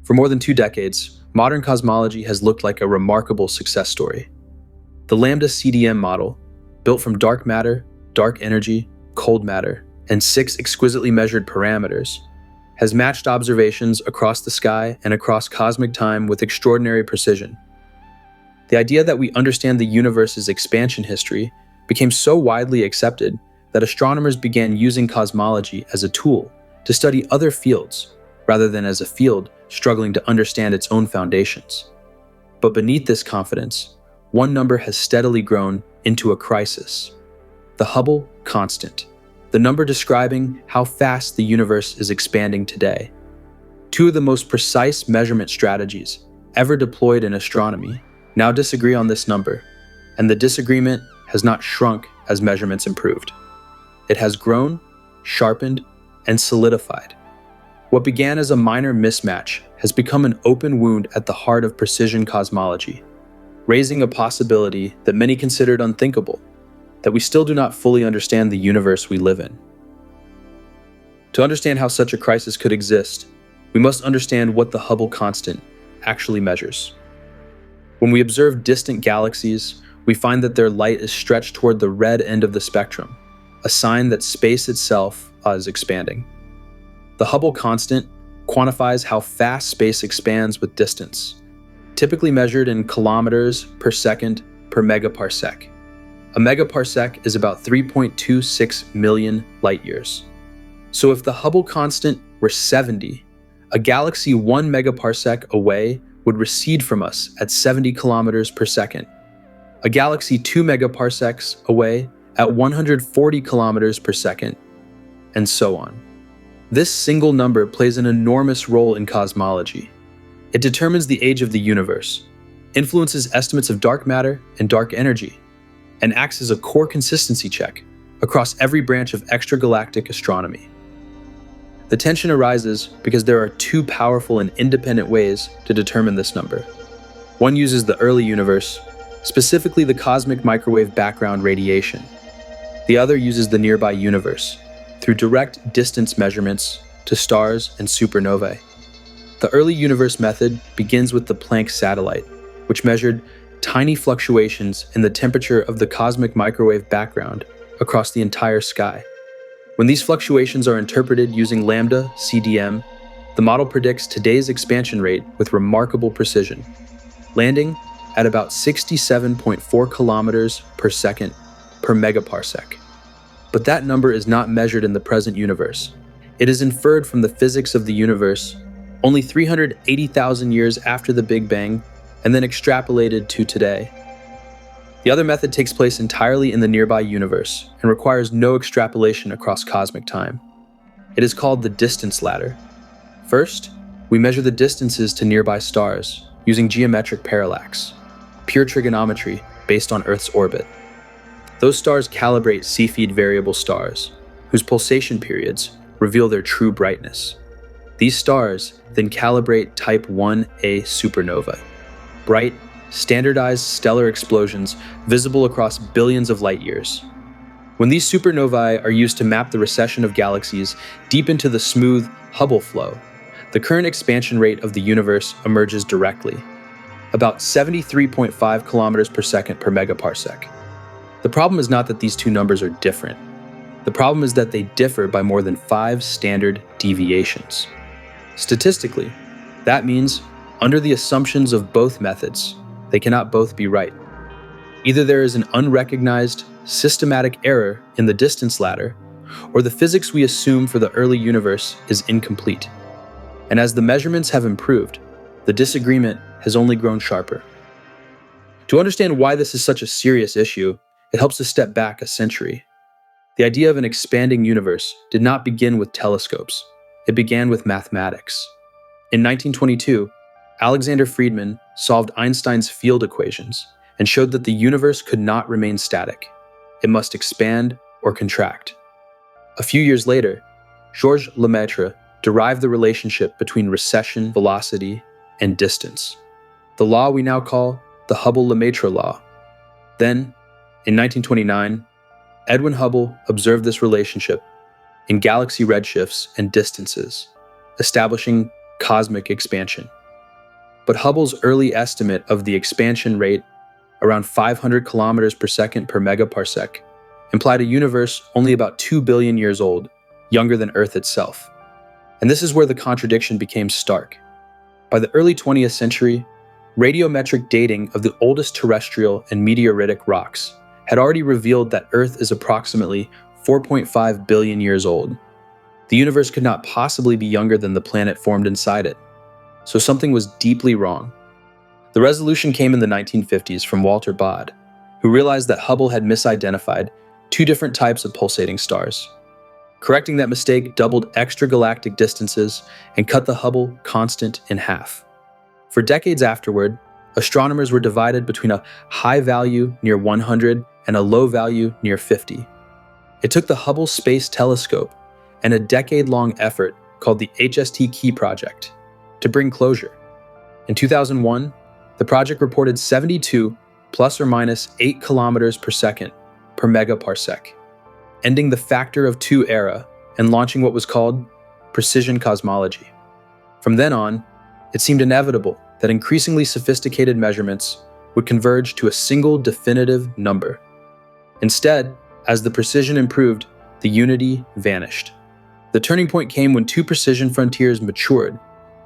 For more than 2 decades, modern cosmology has looked like a remarkable success story. The LCDM model, built from dark matter, dark energy, cold matter, and 6 exquisitely measured parameters, has matched observations across the sky and across cosmic time with extraordinary precision. The idea that we understand the universe's expansion history became so widely accepted that astronomers began using cosmology as a tool to study other fields, rather than as a field struggling to understand its own foundations. But beneath this confidence, one number has steadily grown into a crisis: the Hubble Constant, the number describing how fast the universe is expanding today. Two of the most precise measurement strategies ever deployed in astronomy now disagree on this number, and the disagreement has not shrunk as measurements improved. It has grown, sharpened, and solidified. What began as a minor mismatch has become an open wound at the heart of precision cosmology, raising a possibility that many considered unthinkable: that we still do not fully understand the universe we live in. To understand how such a crisis could exist, we must understand what the Hubble constant actually measures. When we observe distant galaxies, we find that their light is stretched toward the red end of the spectrum, a sign that space itself is expanding. The Hubble constant quantifies how fast space expands with distance, typically measured in kilometers per second per megaparsec. A megaparsec is about 3.26 million light years. So if the Hubble constant were 70, a galaxy 1 megaparsec away would recede from us at 70 kilometers per second. A galaxy 2 megaparsecs away at 140 kilometers per second, and so on. This single number plays an enormous role in cosmology. It determines the age of the universe, influences estimates of dark matter and dark energy, and acts as a core consistency check across every branch of extragalactic astronomy. The tension arises because there are 2 powerful and independent ways to determine this number. One uses the early universe, specifically the cosmic microwave background radiation. The other uses the nearby universe, through direct distance measurements to stars and supernovae. The early universe method begins with the Planck satellite, which measured tiny fluctuations in the temperature of the cosmic microwave background across the entire sky. When these fluctuations are interpreted using LCDM, the model predicts today's expansion rate with remarkable precision, landing at about 67.4 kilometers per second per megaparsec. But that number is not measured in the present universe. It is inferred from the physics of the universe only 380,000 years after the Big Bang, and then extrapolated to today. The other method takes place entirely in the nearby universe and requires no extrapolation across cosmic time. It is called the distance ladder. First, we measure the distances to nearby stars using geometric parallax, pure trigonometry based on Earth's orbit. Those stars calibrate Cepheid variable stars, whose pulsation periods reveal their true brightness. These stars then calibrate Type 1a supernovae, bright, standardized stellar explosions visible across billions of light years. When these supernovae are used to map the recession of galaxies deep into the smooth Hubble flow, the current expansion rate of the universe emerges directly, about 73.5 kilometers per second per megaparsec. The problem is not that these 2 numbers are different. The problem is that they differ by more than 5 standard deviations. Statistically, that means, under the assumptions of both methods, they cannot both be right. Either there is an unrecognized, systematic error in the distance ladder, or the physics we assume for the early universe is incomplete. And as the measurements have improved, the disagreement has only grown sharper. To understand why this is such a serious issue, it helps to step back a century. The idea of an expanding universe did not begin with telescopes. It began with mathematics. In 1922, Alexander Friedmann solved Einstein's field equations and showed that the universe could not remain static. It must expand or contract. A few years later, Georges Lemaitre derived the relationship between recession, velocity, and distance, the law we now call the Hubble-Lemaitre law. Then, in 1929, Edwin Hubble observed this relationship in galaxy redshifts and distances, establishing cosmic expansion. But Hubble's early estimate of the expansion rate, around 500 kilometers per second per megaparsec, implied a universe only about 2 billion years old, younger than Earth itself. And this is where the contradiction became stark. By the early 20th century, radiometric dating of the oldest terrestrial and meteoritic rocks had already revealed that Earth is approximately 4.5 billion years old. The universe could not possibly be younger than the planet formed inside it. So something was deeply wrong. The resolution came in the 1950s from Walter Baade, who realized that Hubble had misidentified two different types of pulsating stars. Correcting that mistake doubled extragalactic distances and cut the Hubble constant in half. For decades afterward, astronomers were divided between a high value near 100 and a low value near 50. It took the Hubble Space Telescope and a decade-long effort called the HST Key Project to bring closure. In 2001, the project reported 72 plus or minus 8 kilometers per second per megaparsec, ending the factor of 2 era and launching what was called precision cosmology. From then on, it seemed inevitable that increasingly sophisticated measurements would converge to a single definitive number. Instead, as the precision improved, the unity vanished. The turning point came when two precision frontiers matured,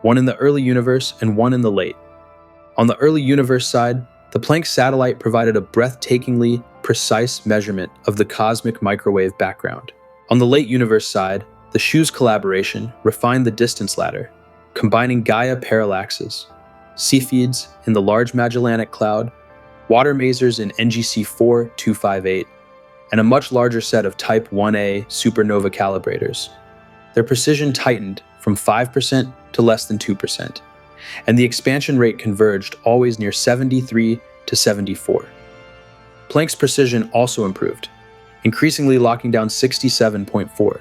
one in the early universe and one in the late. On the early universe side, the Planck satellite provided a breathtakingly precise measurement of the cosmic microwave background. On the late universe side, the SHUS collaboration refined the distance ladder, combining Gaia parallaxes, Cepheids in the Large Magellanic Cloud, water masers in NGC 4258, and a much larger set of Type 1a supernova calibrators. Their precision tightened from 5% to less than 2%, and the expansion rate converged always near 73 to 74. Planck's precision also improved, increasingly locking down 67.4.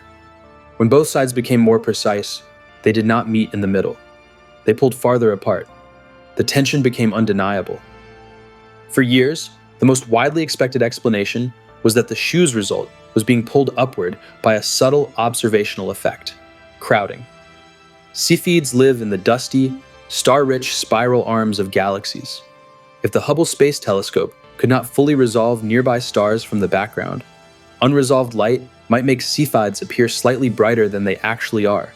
When both sides became more precise, they did not meet in the middle. They pulled farther apart. The tension became undeniable. For years, the most widely expected explanation was that the SHUS result was being pulled upward by a subtle observational effect: crowding. Cepheids live in the dusty, star-rich spiral arms of galaxies. If the Hubble Space Telescope could not fully resolve nearby stars from the background, unresolved light might make Cepheids appear slightly brighter than they actually are,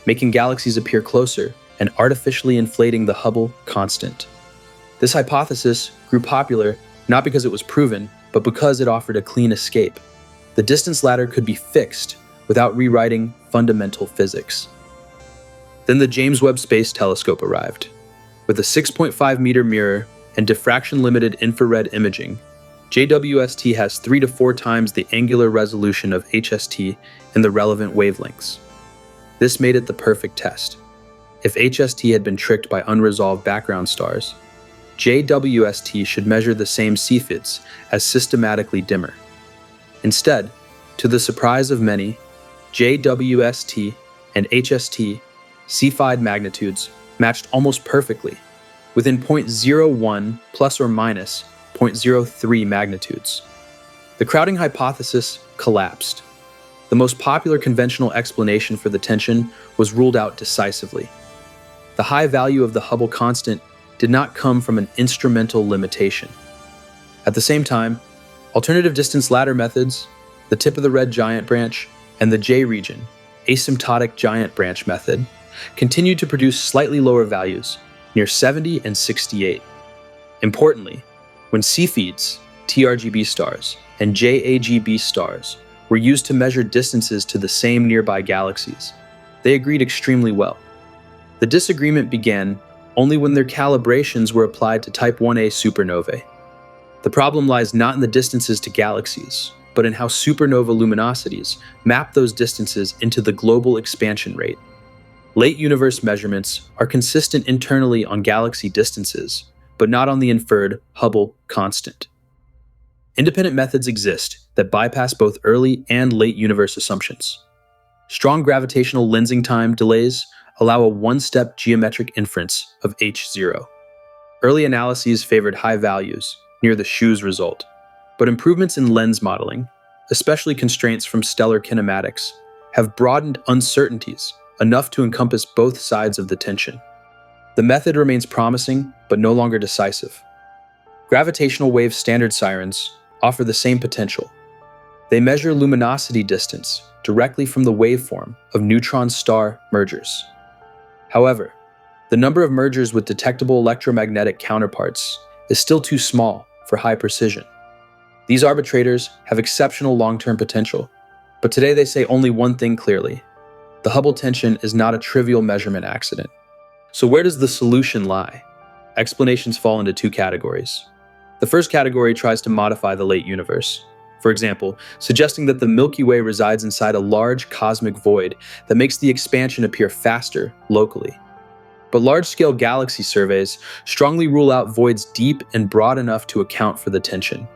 making galaxies appear closer and artificially inflating the Hubble Constant. This hypothesis grew popular not because it was proven, but because it offered a clean escape. The distance ladder could be fixed without rewriting fundamental physics. Then the James Webb Space Telescope arrived. With a 6.5-meter mirror and diffraction-limited infrared imaging, JWST has 3 to 4 times the angular resolution of HST in the relevant wavelengths. This made it the perfect test. If HST had been tricked by unresolved background stars, JWST should measure the same Cepheids as systematically dimmer. Instead, to the surprise of many, JWST and HST Cepheid magnitudes matched almost perfectly, within 0.01 plus or minus 0.03 magnitudes. The crowding hypothesis collapsed. The most popular conventional explanation for the tension was ruled out decisively. The high value of the Hubble constant did not come from an instrumental limitation. At the same time, alternative distance ladder methods, the tip of the red giant branch, and the J region, asymptotic giant branch method, continued to produce slightly lower values, near 70 and 68. Importantly, when Cepheids, TRGB stars, and JAGB stars were used to measure distances to the same nearby galaxies, they agreed extremely well. The disagreement began only when their calibrations were applied to Type 1a supernovae. The problem lies not in the distances to galaxies, but in how supernova luminosities map those distances into the global expansion rate. Late universe measurements are consistent internally on galaxy distances, but not on the inferred Hubble constant. Independent methods exist that bypass both early and late universe assumptions. Strong gravitational lensing time delays allow a one-step geometric inference of H0. Early analyses favored high values, near the SHUS result, but improvements in lens modeling, especially constraints from stellar kinematics, have broadened uncertainties enough to encompass both sides of the tension. The method remains promising, but no longer decisive. Gravitational wave standard sirens offer the same potential. They measure luminosity distance directly from the waveform of neutron-star mergers. However, the number of mergers with detectable electromagnetic counterparts is still too small for high precision. These arbitrators have exceptional long-term potential, but today they say only one thing clearly: the Hubble tension is not a trivial measurement accident. So where does the solution lie? Explanations fall into two categories. The first category tries to modify the late universe. For example, suggesting that the Milky Way resides inside a large cosmic void that makes the expansion appear faster locally. But large-scale galaxy surveys strongly rule out voids deep and broad enough to account for the tension.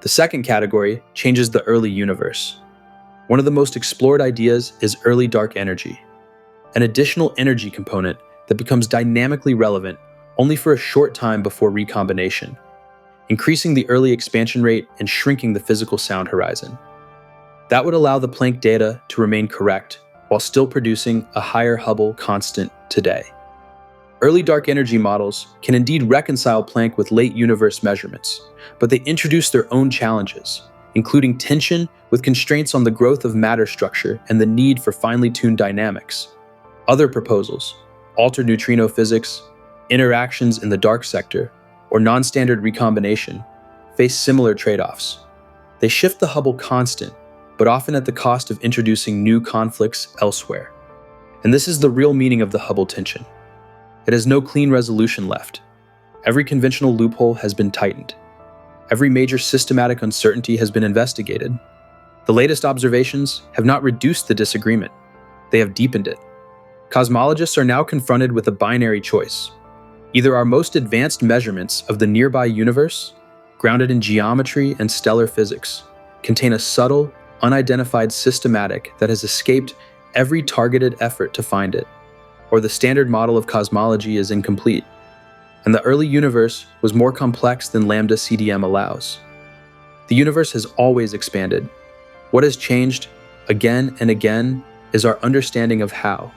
The second category changes the early universe. One of the most explored ideas is early dark energy, an additional energy component that becomes dynamically relevant only for a short time before recombination, increasing the early expansion rate and shrinking the physical sound horizon. That would allow the Planck data to remain correct while still producing a higher Hubble constant today. Early dark energy models can indeed reconcile Planck with late universe measurements, but they introduce their own challenges, including tension with constraints on the growth of matter structure and the need for finely tuned dynamics. Other proposals, altered neutrino physics, interactions in the dark sector, or non-standard recombination, face similar trade-offs. They shift the Hubble constant, but often at the cost of introducing new conflicts elsewhere. And this is the real meaning of the Hubble tension. It has no clean resolution left. Every conventional loophole has been tightened. Every major systematic uncertainty has been investigated. The latest observations have not reduced the disagreement, they have deepened it. Cosmologists are now confronted with a binary choice. Either our most advanced measurements of the nearby universe, grounded in geometry and stellar physics, contain a subtle, unidentified systematic that has escaped every targeted effort to find it, or the standard model of cosmology is incomplete, and the early universe was more complex than lambda CDM allows. The universe has always expanded. What has changed, again and again, is our understanding of how.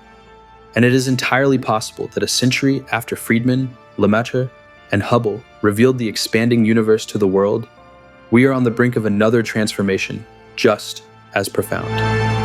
And it is entirely possible that a century after Friedman, Lemaitre, and Hubble revealed the expanding universe to the world, we are on the brink of another transformation just as profound.